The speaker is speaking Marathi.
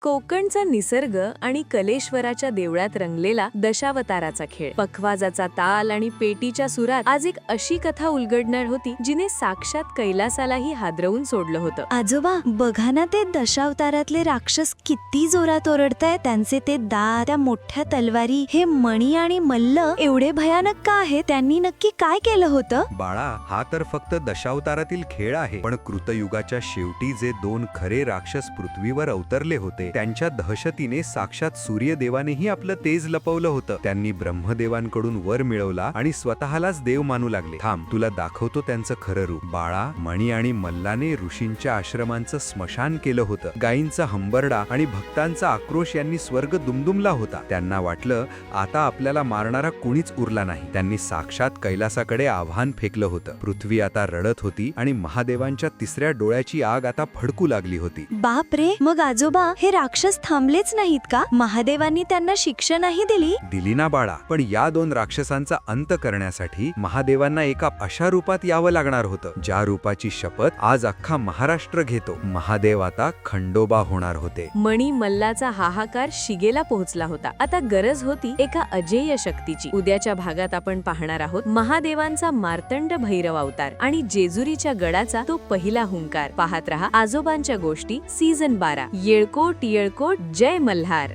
कोकणचा निसर्ग आणि कलेश्वराच्या देवळात रंगलेला दशावताराचा खेळ, पखवाजाचा ताल आणि पेटीच्या सुरात आज एक अशी कथा उलगडणार होती जिने साक्षात कैलासालाही हादरवून सोडलं होतं. आजोबा बघा ना, ते दशावतारातले राक्षस किती जोरात ओरडतायत. त्यांचे ते दात, त्या मोठ्या तलवारी, हे मणी आणि मल्ल एवढे भयानक का आहे? त्यांनी नक्की काय केलं होतं? बाळा, हा तर फक्त दशावतारातील खेळ आहे, पण कृतयुगाच्या शेवटी जे दोन खरे राक्षस पृथ्वीवर अवतरले होते त्यांच्या दहशतीने साक्षात सूर्यदेवानेही आपलं तेज लपवलं होतं. त्यांनी ब्रह्मदेवांकडून वर मिळवला आणि स्वतःलाच देव मानू लागले. थांब, तुला दाखवतो त्यांचं खरं रूप. बाळा, मणी आणि मल्लाने ऋषींच्या आश्रमांचं स्मशान केलं होतं. गायींचा हंबरडा आणि भक्तांचा आक्रोश यांनी स्वर्ग दुमदुमला होता. त्यांना वाटलं आता आपल्याला मारणारा कुणीच उरला नाही. त्यांनी साक्षात कैलासाकडे आव्हान फेकलं होतं. पृथ्वी आता रडत होती आणि महादेवांच्या तिसऱ्या डोळ्याची आग आता फडकू लागली होती. बाप रे, मग आजोबा हे राक्षस थांबलेच नाहीत का? महादेवांनी त्यांना शिक्षा नाही दिली ना बाळा, पण या दोन राक्षसांचा अंत करण्यासाठी महादेवांना एका अशा रूपात यावं लागणार होतं ज्या रूपाची शपथ आज अख्खा महाराष्ट्र घेतो. महादेव आता खंडोबा होणार होते. मणी मल्लाचा हाहाकार शिगेला पोहोचला होता. आता गरज होती एका अजेय शक्तीची. उद्याच्या भागात आपण पाहणार आहोत महादेवांचा मार्तंड भैरव अवतार आणि जेजुरीच्या गडाचा तो पहिला हुंकार. पाहत रहा आजोबांच्या गोष्टी सीझन 12. येळकोट येळकोट जय मल्हार.